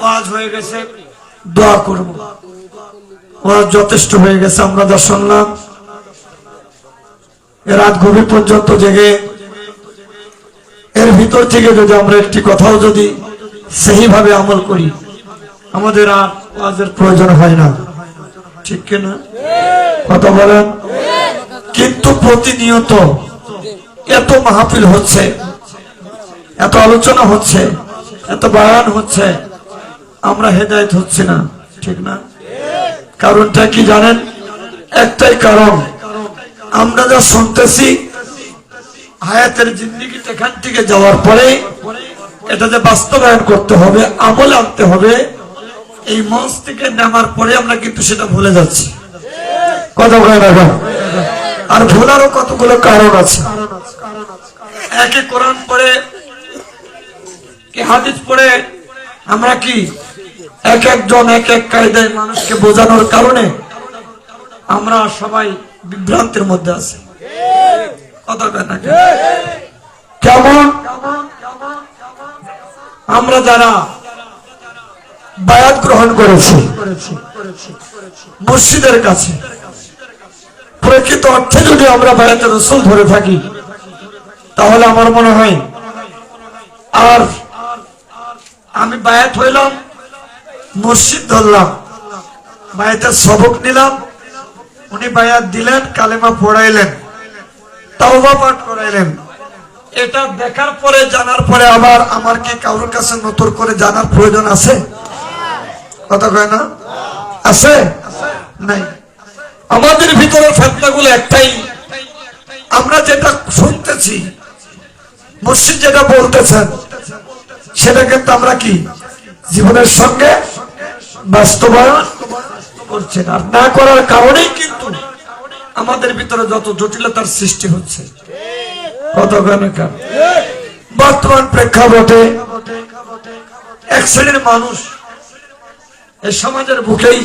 ওয়াজ হয়ে গেছে, দোয়া করব। ওয়াজ যথেষ্ট হয়ে গেছে, আমরা যা শুনলাম। রাত গভীর পর্যন্ত জেগে এর ভিতর থেকে যদি আমরা একটি কথাও যদি সেইভাবে আমল করি, আমাদের আর ওয়াজের প্রয়োজন হয় না, ঠিক কিনা? কথা বলেন। কিন্তু প্রতিনিয়ত এত মাহফিল হচ্ছে, এত আলোচনা হচ্ছে, এত বয়ান হচ্ছে, আমরা হেদায়েত হচ্ছে না, ঠিক না? কারণটা কি জানেন? একটাই কারণ, আমরা যা শুনতেছি হায়াতের জিন্দেগি এখান থেকে যাওয়ার পরে এটা যে বাস্তবায়ন করতে হবে, আমল আনতে হবে, এই মঞ্চ থেকে নামার পরে আমরা কিন্তু সেটা ভুলে যাচ্ছি। কথা বলে রাখা। আর ভুলারও কতগুলো কারণ আছে। একে কোরআন পড়ে কি হাদিস পড়ে আমরা কি এক একজন এক এক কায়দায় মানুষকে বোঝানোর কারণে আমরা সবাই বিভ্রান্তির মধ্যে আছি। কথা বলে না কেমন? আমরা যারা বায়াত গ্রহণ করেছি মুর্শিদের কাছে, প্রকৃত অর্থে যদি আমরা বায়াতে রাসূল ধরে থাকি, তাহলে আমার মনে হয় আর আমি বায়াত হইলাম, মুর্শিদ ধরলাম, বায়াতের সবক নিলাম, উনি বায়াত দিলেন, কালেমা পড়াইলেন, তাওবা পাঠ করাইলেন, এটা দেখার পরে জানার পরে আবার আমার কি কারোর কাছে নতুন করে জানার প্রয়োজন আছে? কথা কয় না? আছে? নাই। আমাদের ভিতরে ফেতনাগুলো একটাই, আমরা যেটা শুনতেছি, মুর্শিদ যেটা বলতেছেন, সেটা কিন্তু আমরা কি জীবনের সঙ্গে বাস্তবায়ন করছি না। না করার কারণেই কিন্তু আমাদের ভিতরে যত জটিলতার সৃষ্টি হচ্ছে। কত কেন? বর্তমান প্রেক্ষাপটে এক শ্রেণীর মানুষ এই সমাজের বুকেই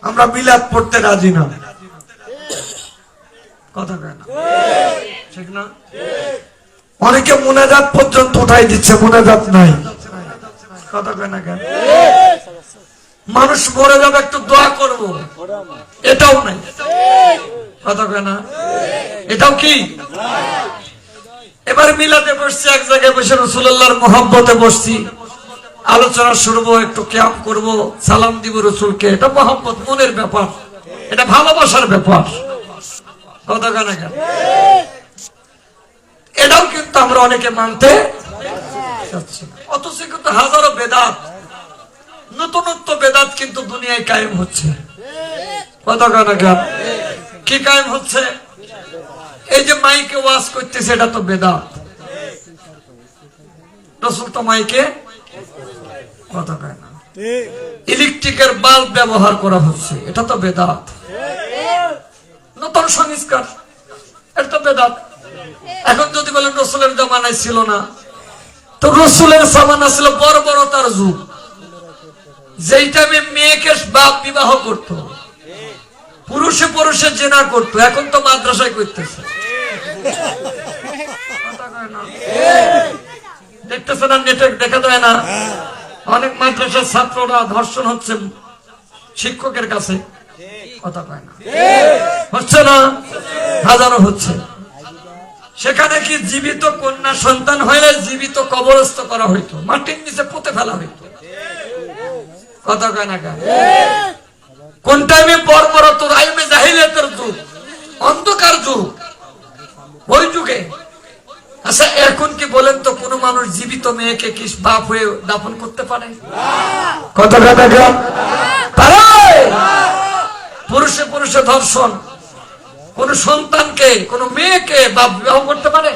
আমরা মিলাদ পড়তে রাজি না। কথা কেন? ঠিক না? অনেকে মুনাজাত পর্যন্ত উঠাই দিচ্ছে, মুনাজাত নাই। কথা কেন? মানুষ মরে যাবে, একটু দোয়া করব, এটাও নাই। কথা কেন? এটাও কি? এবার মিলাদে বসছি, এক জায়গায় বসে রাসূলুল্লাহর মহব্বতে বসছি, আলোচনা শুনবো, একটু কিয়াম করব, সালাম দিব রাসূলকে, এটা মহব্বত, মনের ব্যাপার, এটা ভালোবাসার ব্যাপার। কথা কেন? এটাও কিন্তু আমরা অনেকে মানতে চাচ্ছি না। অথচ কিন্তু হাজারো বেদাত, নতুনত্ব বেদাত কিন্তু দুনিয়ায় কায়েম হচ্ছে। কথা কেন? কি কায়েম হচ্ছে? এই যে মাইকে ওয়াজ করতেছে, এটা তো বেদাত। রাসূল তো মাইকে কথা কয় না। ইলেকট্রিকের বাল্ব ব্যবহার করা হচ্ছে, এটা তো বেদাত। নতুন সংস্কার, এটা তো বেদাত। এখন যদি বলেন রাসূলের জামানায় ছিল না, তো রাসূলের জামানা ছিল বর্বরতার যুগ, যেই টাইমে মেয়েকে বাপ বিবাহ করত, পুরুষে পুরুষে জেনা করতো, এখন তো মাদ্রাসায় করতেছে। দেখতেছে না? নেটে দেখা যায় না? অনেক মাদ্রাসার ছাত্ররা ধর্ষণ হচ্ছে শিক্ষকের কাছে। কথা কয় না? হচ্ছে না? হাজারো হচ্ছে। সেখানে কি জীবিত কন্যা সন্তান হইলে জীবিত কবরস্থ করা হইতো, মাটির নিচে পুঁতে ফেলা হইতো। কথা কয় না? কোন টাইমে বর্বরত আইমে জাহিলিয়াতের যুগ, অন্ধকার যুগ, ওই যুগে। আচ্ছা এখন কি বলেন তো, কোন মানুষ জীবিত মেয়েকে কি বাপ হয়ে দাফন করতে পারে? কথা পারে? পুরুষে পুরুষে ধর্ষণ, কোন সন্তানকে, কোন মেয়েকে বাপ বিবাহ করতে পারে?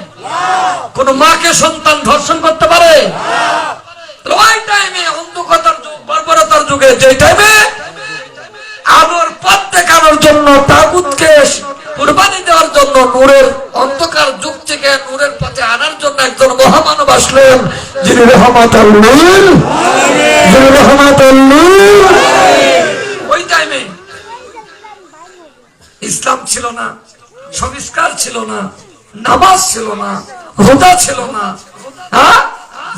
কোন মাকে সন্তান ধর্ষণ করতে পারে? ওই টাইমে অন্ধকার যুগ, বর্বরতার যুগে, যে টাইমে আলোর পথ দেখানোর জন্য, তাগুতকে কুরবানি দেওয়ার জন্য, নূরের অন্ধকার যুগ থেকে নূরের পথে আনার জন্য একজন মহামানব আসলেন, যিনি রহমাতুল লিল আলামিন, যিনি রহমাতুল লিল আলামিন। ওই টাইমে ইসলাম ছিল না, সংস্কার ছিল না, নামাজ ছিল না, রোজা ছিল না,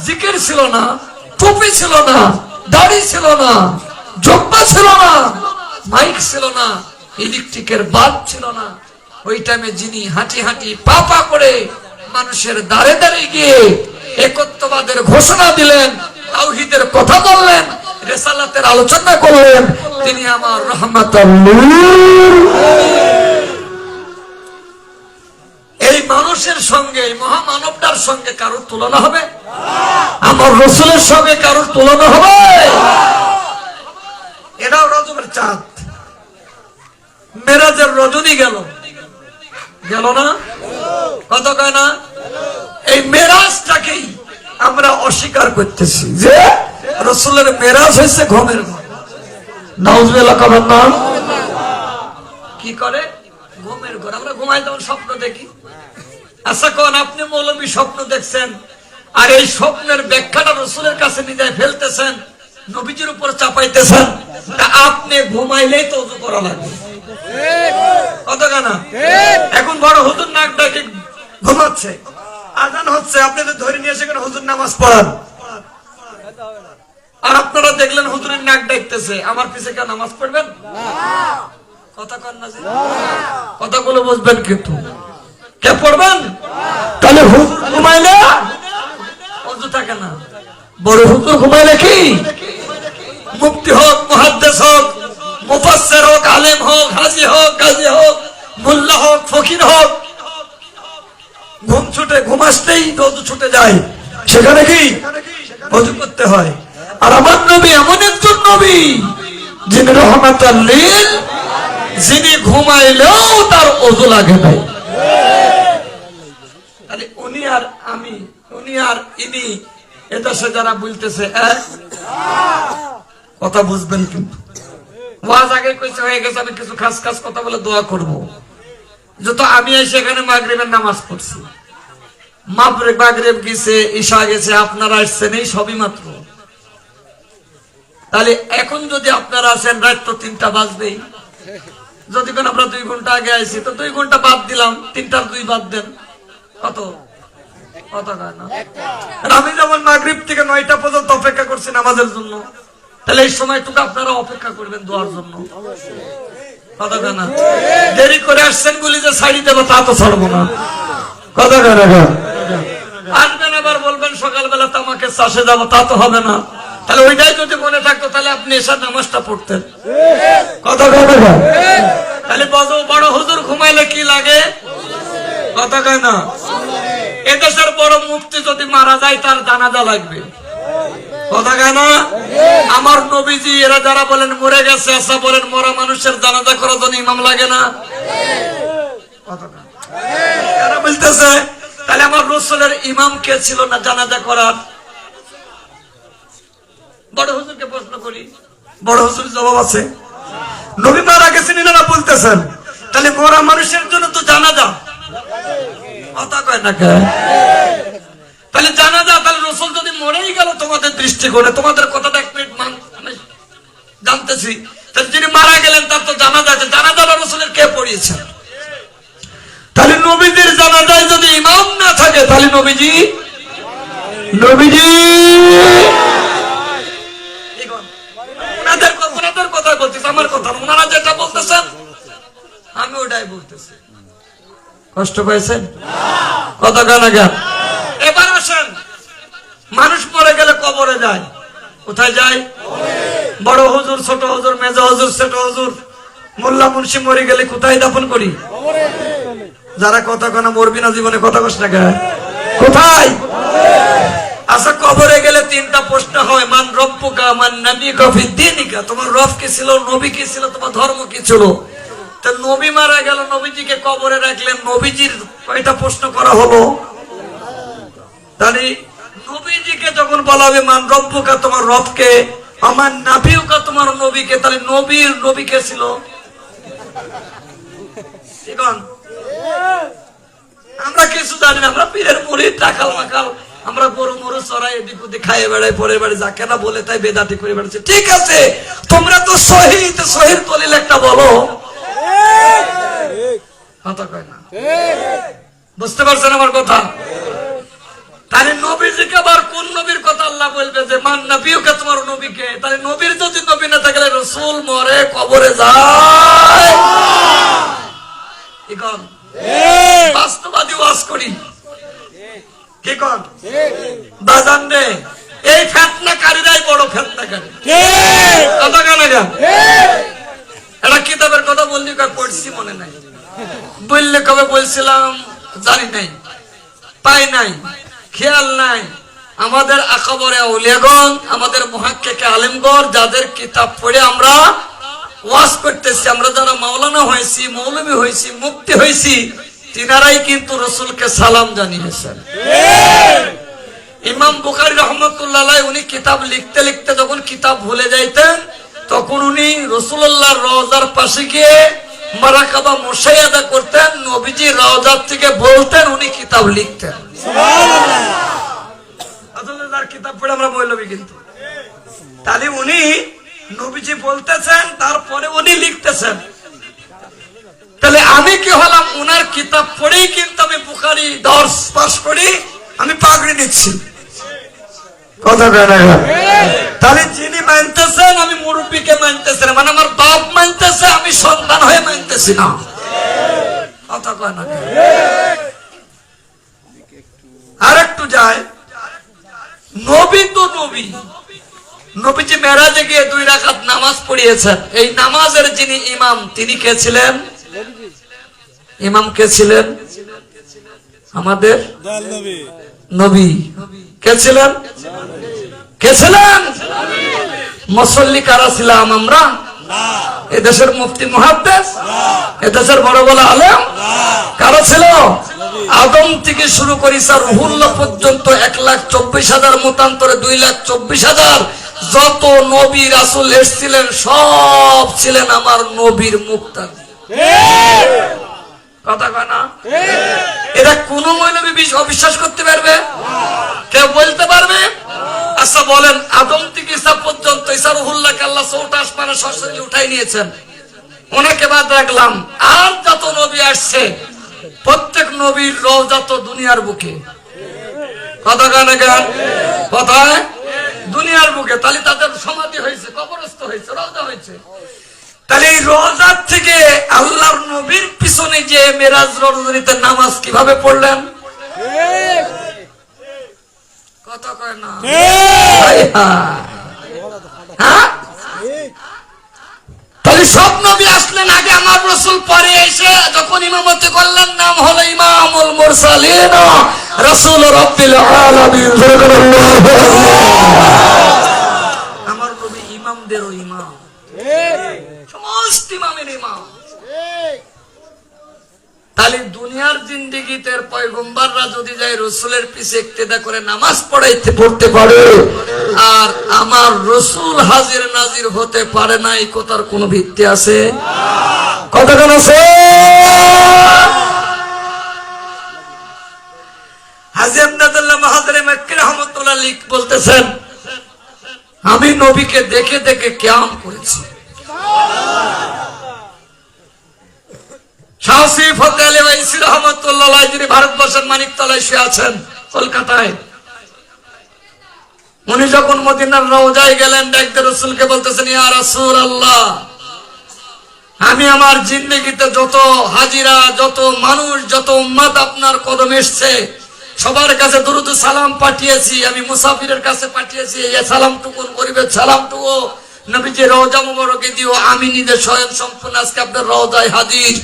জিকির ছিল না, টুপি ছিল না, দাড়ি ছিল না, জব্বা ছিল না, মাইক ছিল না, ইলেকট্রিকের বাল্ব ছিল না। ওই টাইমে যিনি হাঁটি হাঁটি পা করে মানুষের দাঁড়ে দাঁড়িয়ে গিয়ে একত্ববাদের ঘোষণা দিলেন, তাওহীদের কথা বললেন, রিসালাতের আলোচনা করলেন, তিনি আমার রাহমাতুল লিল। এই মানুষের সঙ্গে, এই মহামানবটার সঙ্গে কারোর তুলনা হবে? আমার রাসূলের সঙ্গে কারোর তুলনা হবে? এটাও রজবের চাঁদ, মেরাজের রজনী গেল না? কত কয় না? এই মেরাজটাকেই আমরা অস্বীকার করতেছি যে রাসূলের মেরাজ হয়েছে ঘুমের ঘর। নাউজুবিল্লাহ কবেন না? কি করে? ঘুমের ঘর। আমরা ঘুমাই তখন স্বপ্ন দেখি। আচ্ছা কোন আপনি মৌলবী স্বপ্ন দেখছেন, আর এই স্বপ্নের ব্যাখ্যাটা রাসূলের কাছে নিয়ে যায় ফেলতেছেন, নবীজির উপর চাপাইতেছেন, তা আপনি ঘুমাইলেই তো ওযু করা লাগবে। কত গানা? এখন বড় হুজুর নাক ডাকে ঘুমাচ্ছে, আজান হচ্ছে, আপনি তো ধরে নিয়ে এসে হুজুর নামাজ পড়ান, আর আপনারা দেখলেন হুজুরের নাক ডাকতেছে, আমার পিছে কেউ নামাজ পড়বেন? কথা কন না যে, কথাগুলো বুঝবেন কিন্তু কে পড়বেন? তাহলে হুজুর ঘুমাইলে ওযু থাকে না, বড় হুজুর ঘুমাইলে কি মুফতি হোক, মুহাদ্দিস হোক, মুফাসসির হোক, আলেম হোক, হাজী হোক, গাজী হোক, মোল্লা হোক, ফকির হোক, ঘুম ছুটে, ঘুম আসলেই ওযু ছুটে যায়, সেখানে কি ওযু করতে হয়। আর আমার নবী এমন একজন নবী যিনি রাহমাতুল লিল, যিনি ঘুমাইলেও তার ওযু লাগে নাই। তাহলে উনি আর আমি, উনি আর ইনি, এদেশে যারা বলতেছে কথা বুঝবেন কিন্তু। ওয়াজ আগে কইছে হয়ে গেছে, আমি কিছু খাস খাস কথা বলে দোয়া করব। যত আমি এসে এখানে মাগরিবের নামাজ পড়ছি, মাগরিব গেছে, ঈশা গেছে, আপনারা আসছেন, এই সবই মাত্র। তাহলে এখন যদি আপনারা আসেন, রাত তো 3টা বাজবেই। যদি কোন আমরা 2 ঘন্টা আগে আইছি, তো 2 ঘন্টা বাদ দিলাম, 3টার 2 বাদ দেন, কত? আমি যেমন মাগরিব থেকে 9টা পর্যন্ত অপেক্ষা করছি নামাজের জন্য, তাহলে এই সময়টুকু আপনারা অপেক্ষা করবেন দোয়ার জন্য। কথা কেনা? দেরি করে আসছেন বলি যে ছাড়ি দেবো, তা তো ছাড়বো না। কথা কেনা? আসবেন আবার বলবেন সকালবেলা তো আমাকে চাষে যাবো, তা তো হবে না। তাহলে ওইটাই যদি মনে থাকতো, তাহলে আপনি এসার নামাজটা পড়তেন। কথা কেনা? তাহলে বড় হুজুর ঘুমাইলে কি লাগে? কথা কয় না? এদেশের বড় মুফতি যদি মারা যায়, তার জানাজা লাগবে। কথা কয় না? আমার নবীজি, এরা যারা বলেন মরে গেছে, আচ্ছা বলেন মরা মানুষের জানাজা করার জন্য ইমাম লাগে না? এরা বলতেছে তাহলে আমার রাসূলের ইমাম কে ছিল না জানাজা করার? বড় হুজুরকে প্রশ্ন করি, বড় হুজুর জবাব আছে। নবী মারা গেছেন এনারা বলতেছেন, তাহলে মরা মানুষের জন্য তো জানাজা। কথা কয় না কে? তাহলে জানাজা, তাহলে রাসূল যদি মরেই গেল তোমাদের দৃষ্টিকোণে, তোমাদের কথাটা এক মিনিট জানতেছি, তাহলে যিনি মারা গেলেন তার তো জানাজা আছে, জানাজাটা রাসূলের কে পড়িয়েছেন? তাহলে নবীদের জানাজায় যদি ইমাম না থাকে, তাহলে নবীজি ওনাদের কথা বলতেছে, আমার কথা। ওনারা যেটা বলতেছেন আমি ওটাই বলতেছি। কষ্ট পাইছেন? কথা কেন? এবার আসেন, মানুষ মরে গেলে কবরে যায়, কোথায় যায়? বড় হুজুর, ছোট হুজুর, মেজো হুজুর, ছোট হুজুর, মোল্লা মুন্সি মরে গেলে কোথায় দাফন করি? যারা কথা কেনা মরবি না জীবনে, কথা কষ্ট না কোথায়? আচ্ছা, কবরে গেলে 3টা প্রশ্ন হয়, মান রব্বুকা, মান নাবিয়ুকা ফি দীনিকা, তোমার রব কি ছিল, নবী কি ছিল, তোমার ধর্ম কি ছিল? তো নবী মারা গেল, নবীজিকে কবরে রাখলেন, নবীজির কয়টা প্রশ্ন করা হলো? তাহলে নবীজিকে যখন বলা হবে মান রব্বুকা, তোমার রবকে, আমার নাবিয়ুকা, তোমার নবীকে, তাহলে নবী কে ছিল? আমরা কিছু জানি না, আমরা পীরের মুরিদ, টাকাল মাকাল, আমরা গরু মরু চড়াই, এদিক ওদিক খাইয়ে বেড়াই, পরে বাড়ি যা কেনা বলে তাই বেদাতি করে বেড়াচ্ছে। ঠিক আছে, তোমরা তো সহিহ দলিল একটা বলো। কথা কয় না? বুঝতে পারছেন আমার কথা? তাহলে নবীজিকে আবার কোন নবীর কথা আল্লাহ বলবে যে মান নবীকে, তোমার নবীকে। তাহলে নবীর যদি নবী না থাকলে রসুল মরে কবরে যায়। এখন বাস্তবাদী ওয়াজ করি কি কন বাজান রে, এই ফেতনাকারীরাই বড় ফেতনাকারী। কথা কেন এটা কিতাবের কথা বললি পড়ছি মনে নাই, বললে কবে বলছিলাম জানি নাই, পাই নাই, খেয়াল নাই। আমাদের আকবরে আউলিয়াগণ, আমাদের মুহাক্কিকে আলেমগণ, যাদের কিতাব পড়ে আমরা ওয়াজ করতেছি, আমরা যারা মাওলানা হয়েছি, মৌলবী হয়েছি, মুফতি হয়েছি, তিনারাই কিন্তু রসুলকে সালাম জানিয়েছেন। ইমাম বুখারী রাহমাতুল্লাহ আলাইহি উনি কিতাব লিখতে লিখতে যখন কিতাব ভুলে যাইতেন, তখন উনি রাসূলুল্লাহর রওজার পাশে গিয়ে মারাকাবা মুশাহাদা করতেন, নবীজি রওজার থেকে বলতেন, উনি কিতাব লিখতেন। সুবহানাল্লাহ। আসলে তার কিতাব পড়ে আমরা মৌলবী কিন্তু। তাহলে উনি নবীজি বলতেছেন, তারপরে উনি লিখতেছেন। তাহলে আমি কি হলাম, উনার কিতাব পড়েই কিন্তু আমি বুখারী দর্স পাস করি, আমি পাগড়ি নিচ্ছি। কথা বলে তাহলে যিনি মানতেছেন, আমি মুরব্বীকে মানতেছি না, মানে আমার বাপ মানতেছে, আমি সন্তান হয়ে মানতেছি না। কথা কয় না। আর একটু যায়, নবী তো নবী, নবীজি মেরাজে গিয়ে 2 রাকাত নামাজ পড়িয়েছেন। এই নামাজের যিনি ইমাম, তিনি কে ছিলেন? ইমাম কে ছিলেন? আমাদের নবী। কে ছিলেন? কে ছিলেন? মুসল্লি কারা ছিলাম আমরা? এদেশের মুফতি মুহাদ্দিস, এদেশের বড় বড় আলেম কারা ছিল? আদম থেকে শুরু করি স্যার রুহুল্লাহ পর্যন্ত 1,24,000 মতান্তরে 2,24,000 যত নবী রাসূল এসেছিলেন, সব ছিলেন আমার নবীর মুক্তাদি। কথা কয় না? এটা কোন মৌলবী অবিশ্বাস করতে পারবে? কেউ বলতে পারবে? আচ্ছা বলেন, আদম থেকে ঈসা পর্যন্ত ঈসা রুহুল্লাহকে আল্লাহ 4টা আসমানে সরাসরি উঠাই নিয়েছেন, ওনাকে বাদ রাখলাম। আর যত নবী আসছে, প্রত্যেক নবীর রওজা তো দুনিয়ার বুকে। কথা গানে গান কথায় দুনিয়ার বুকে। তাহলে তাদের সমাধি হয়েছে, কবরস্থ হয়েছে, রওজা হয়েছে। তাহলে এই রওজার থেকে আল্লাহর নবীর পিছনে যে মেরাজ রজনীতে নামাজ কিভাবে পড়লেন? কথা কয় না। তাহলে সব নবী আসলেন আগে, আমার রাসূল পরে এসে যখন ইমামতি করলেন, নাম হলো ইমামুল মুরসালিন রাসূল রাব্বিল আলামিন। আমার নবী ইমামদেরও ইমাম, সমস্ত ইমামের ইমাম। তাহলে দুনিয়ার জিন্দেগিতে পয়গম্বররা যদি যায় রাসূলের পিছে ইক্তেদা করে নামাজ পড়তে পারে, আর আমার রাসূল হাজির নাজির হতে পারে না, এই কথার কোন ভিত্তি আছে? কথা কেন আছে? হাজী আব্দুল্লাহ মুহাজিরে মক্কি রাহমাতুল্লাহ আলাইহি বলতেছেন, আমি নবীকে দেখে দেখে কিয়াম করেছি। শাহসি ফতে আলী ওয়াইসি রাহমাতুল্লাহ আলাইহি, যিনি ভারতবর্ষের মানিকতলায় শুয়ে আছেন কলকাতায়, উনি যখন মদিনার রওজায় গেলেন, ডাকতে রাসূলকে বলতেছেন, ইয়া রাসূলুল্লাহ, আমি আমার জিন্দেগিতে যত হাজিরা, যত মানুষ, যত উম্মত আপনার কদমে এসেছে, সবার কাছে দরুদ সালাম পাঠিয়েছি, আমি মুসাফিরের কাছে পাঠিয়েছি, এই সালামটুকু গরিবের সালামটুকু নবীজি রওজা মুবারকে দিও। আমি নিজে স্বয়ং সম্পূর্ণ আজকে আপনার রওজায় হাজির।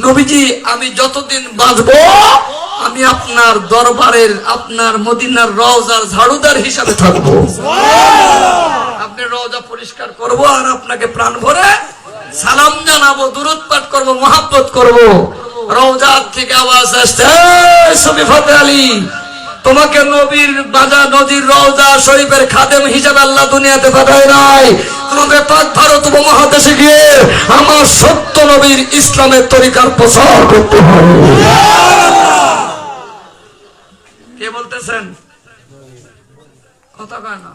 নবীজি, আমি যতদিন বাঁচবো, আমি আপনার দরবারের, আপনার মদিনার রওজার ঝাড়ুদার হিসাবে থাকবো। আপনি রওজা পরিষ্কার করব, আর আপনাকে প্রাণ ভরে সালাম জানাবো, দুরূদ পাঠ করব, মহব্বত করব। রওজার থেকে আওয়াজ আসছে, সুফি ফতে আলী, তোমাকে নবীর বাজা নদীর রওজা শরীফের খাদেম হিসাবে আল্লাহ দুনিয়াতে পাঠায় নাই, তোমাকে পাক ভারত উপমহাদেশে গিয়ে আমার সত্য নবীর ইসলামের তরিকার প্রচার করতে হবে। কে বলতেছেন? কথা কয় না।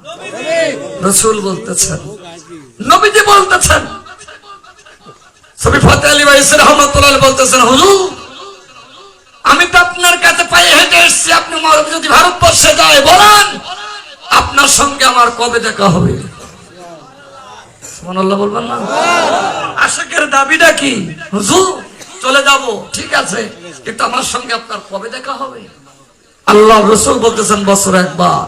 রাসূল বলতেছেন, নবীজি বলতেছেন। সুফি ফতে আলী ওয়াইসি রাহমাতুল্লাহ বলতেছেন, হুজুর, আমি তো আপনার কাছে পায়ে হেঁটে এসেছি, আপনি যদি ভারতবর্ষে যায় বলেন আপনার সঙ্গে আমার কবে দেখা হবে? সুবহানাল্লাহ বলবেন না? আশিকের দাবিটা কি? হুজুর চলে যাব, ঠিক আছে, কিন্তু আমার সঙ্গে আপনার কবে দেখা হবে? আল্লাহ রাসূল বলতেছেন বছরে একবার।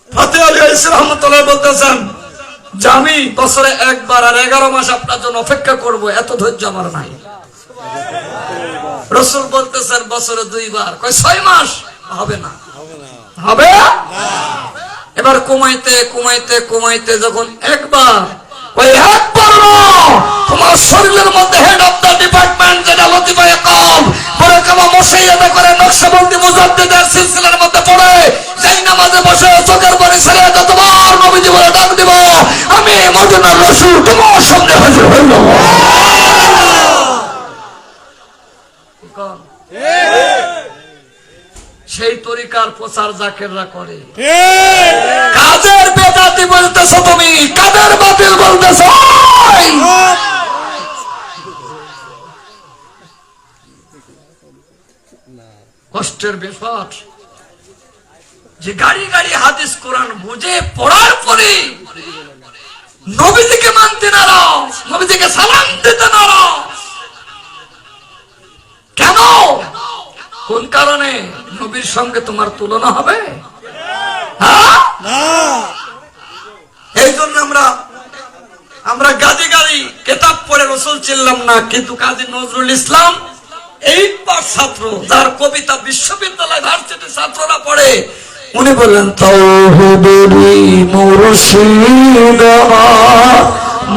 ফাতিহ আলী রহমাতুল্লাহ বলতেছেন যে আমি বছরে একবার আর 11 মাস আপনার জন্য অপেক্ষা করব, এত ধৈর্য আমার নাই। রাসূল বলতেছেন বছরে 2 বার, কয় 6 মাস হবে না, হবে না। এবার কমাইতে কমাইতে কমাইতে যখন একবার, ওই একবার তোমার শরীরের মধ্যে হেড অফ দা ডিপার্টমেন্ট যেটা লতিফায়ে কলব পরে কামা মুসাইয়াদা করে নকশবন্দি মুজাদ্দিদের সিলসিলার মধ্যে পড়ে যেই নামাজে বসে চোখের পানি ছেড়ে তোমার নবীজি বলে ডাক দিব, আমি মদিনার রাসূল তোমার সামনে হাজির হইল। সেই তরিকার প্রচার জাকেররা করে। কাদের বেদাতি বলতেছো তুমি, কাদের বাতিল বলতেছো? কষ্টের ব্যাপার যে গাড়ি গাড়ি হাদিস কোরআন বুঝে পড়ার পরে নবীজিকে মানতে নারাজ, নবীজিকে সালাম দিতে নারাজ। কেন? কোন কারণে? নবীর সঙ্গে তোমার তুলনা হবে? এই জন্য আমরা গাদি গাদি কিতাব পড়ে রাসূল চিনলাম না, কিন্তু কাজী নজরুল ইসলাম 8 পাস ছাত্র, যার কবিতা বিশ্ববিদ্যালয় ভার্সিটি ছাত্ররা পড়ে, উনি বললেন তাওহীদেরই মুর্শিদ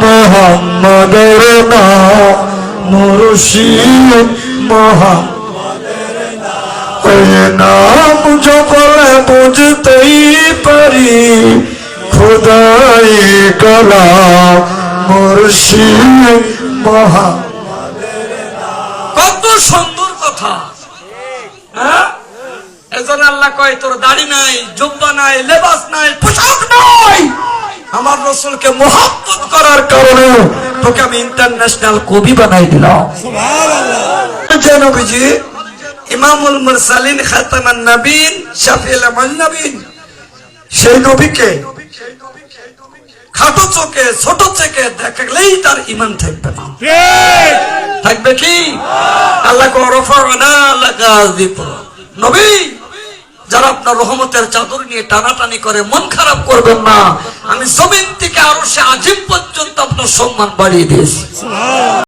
মুহাম্মাদের নাম, মুর্শিদ মুহাম্মাদের নাম জপলে বুঝতেই পারি খোদাই কালাম, মুর্শিদ মুহাম্মাদের নাম। কত সুন্দর কথা! এজন্য আল্লাহ কয় তোর দাড়ি নাই, জুব্বা নাই, লেবাস নাই, পোশাক নাই, আমার রাসূলকে মুহাব্বত করার কারণে তোকে আমি ইন্টারন্যাশনাল কবি বানাই দিলাম। সুবহানাল্লাহ। যে নবীজি ইমামুল মুরসালিন, খাতামান নবীন, শাফিউল মুজনবিন, সেই নবীকে খাটো চোখে ছোট চোখে দেখলেই তার ঈমান থাকবে না। থাকবে কি? আল্লাহ কো রফানা লাকা যিকর। নবী যারা আপনার রহমতের চাদর নিয়ে টানাটানি করে, মন খারাপ করবেন না, আমি জমিন থেকে আরশে আজিম পর্যন্ত আপনার সম্মান বাড়িয়ে দিয়েছি।